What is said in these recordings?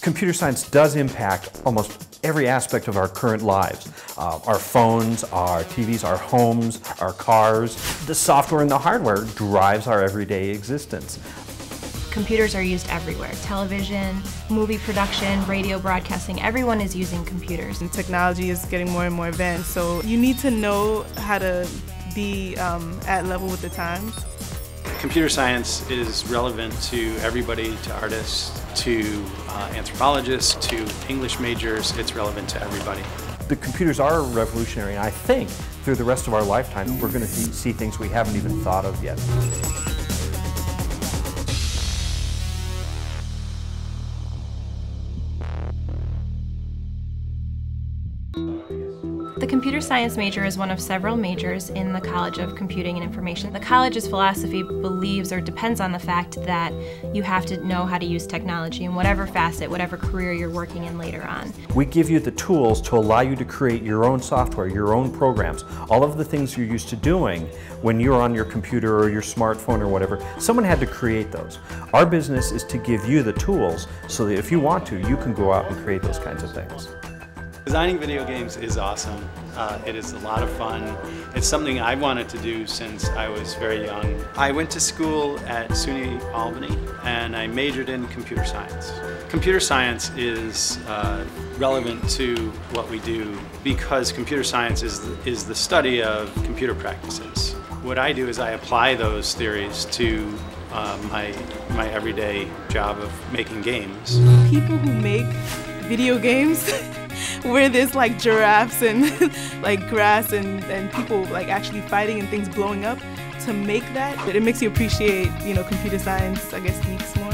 Computer science does impact almost every aspect of our current lives. Our phones, our TVs, our homes, our cars. The software and the hardware drives our everyday existence. Computers are used everywhere. Television, movie production, radio broadcasting, everyone is using computers. And technology is getting more and more advanced, so you need to know how to be at level with the times. Computer science is relevant to everybody, to artists, to anthropologists, to English majors. It's relevant to everybody. The computers are revolutionary, and I think through the rest of our lifetime we're going to see things we haven't even thought of yet. The computer science major is one of several majors in the College of Computing and Information. The college's philosophy believes or depends on the fact that you have to know how to use technology in whatever facet, whatever career you're working in later on. We give you the tools to allow you to create your own software, your own programs, all of the things you're used to doing when you're on your computer or your smartphone or whatever. Someone had to create those. Our business is to give you the tools so that if you want to, you can go out and create those kinds of things. Designing video games is awesome. It is a lot of fun. It's something I wanted to do since I was very young. I went to school at SUNY Albany and I majored in computer science. Computer science is relevant to what we do because computer science is the study of computer practices. What I do is I apply those theories to my everyday job of making games. People who make video games where there's like giraffes and like grass and people like actually fighting and things blowing up, to make that, it makes you appreciate, you know, computer science, I guess, geeks more.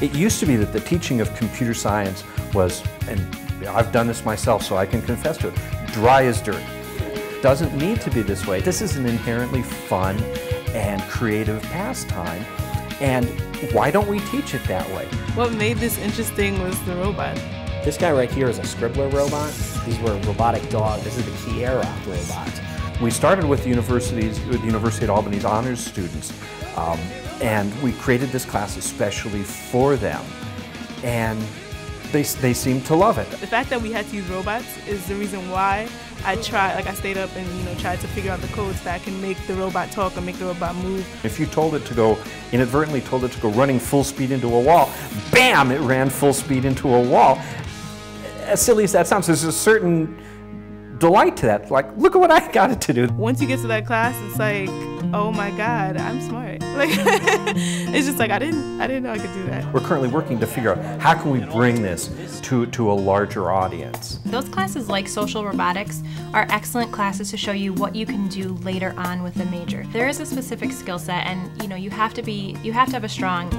It used to be that the teaching of computer science was, and I've done this myself so I can confess to it, dry as dirt. It doesn't need to be this way. This is an inherently fun and creative pastime, and why don't we teach it that way? What made this interesting was the robot. This guy right here is a scribbler robot. These were a robotic dog. This is the Kiera robot. We started with the University at Albany's honors students, and we created this class especially for them, and they seemed to love it. The fact that we had to use robots is the reason why I stayed up and tried to figure out the codes that can make the robot talk or make the robot move. If you inadvertently told it to go running full speed into a wall, bam, it ran full speed into a wall. As silly as that sounds, there's a certain delight to that. Like, look at what I got it to do. Once you get to that class, it's like, oh my God, I'm smart. Like, it's just like, I didn't know I could do that. We're currently working to figure out how can we bring this to a larger audience. Those classes like Social Robotics are excellent classes to show you what you can do later on with the major. There is a specific skill set, and you have to have a strong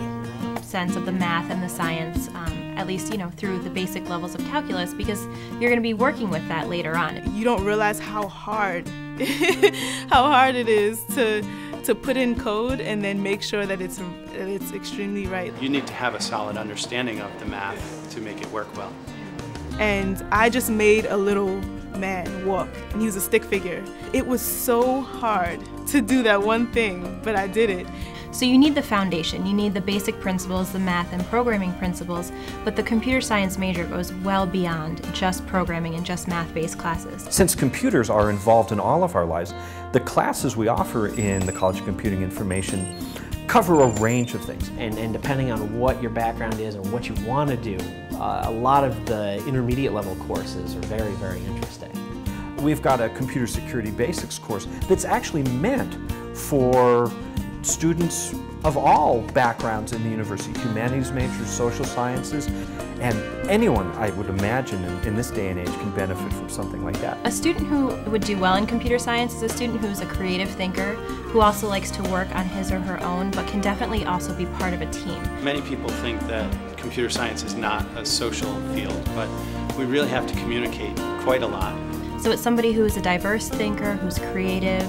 sense of the math and the science, at least through the basic levels of calculus, because you're going to be working with that later on. You don't realize how hard it is to put in code and then make sure that it's extremely right. You need to have a solid understanding of the math to make it work well. And I just made a little man walk, and he was a stick figure. It was so hard to do that one thing, but I did it. So you need the foundation, you need the basic principles, the math and programming principles, but the computer science major goes well beyond just programming and just math-based classes. Since computers are involved in all of our lives, the classes we offer in the College of Computing Information cover a range of things. And depending on what your background is or what you want to do, a lot of the intermediate level courses are very, very interesting. We've got a computer security basics course that's actually meant for students of all backgrounds in the university, humanities majors, social sciences, and anyone, I would imagine, in this day and age can benefit from something like that. A student who would do well in computer science is a student who's a creative thinker, who also likes to work on his or her own, but can definitely also be part of a team. Many people think that computer science is not a social field, but we really have to communicate quite a lot. So it's somebody who is a diverse thinker, who's creative,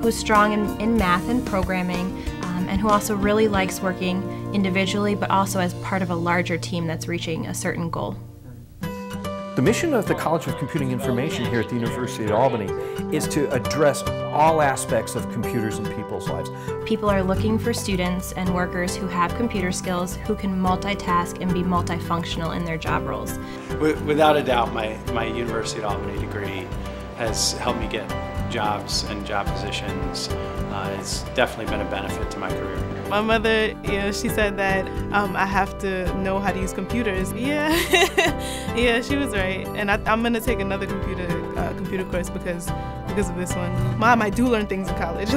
who's strong in math and programming, and who also really likes working individually but also as part of a larger team that's reaching a certain goal. The mission of the College of Computing Information here at the University of Albany is to address all aspects of computers in people's lives. People are looking for students and workers who have computer skills, who can multitask and be multifunctional in their job roles. Without a doubt, my University of Albany degree has helped me get jobs and job positions. It's definitely been a benefit to my career. My mother, she said that I have to know how to use computers. Yeah, yeah, she was right. And I'm gonna take another computer course because of this one. Mom, I do learn things in college.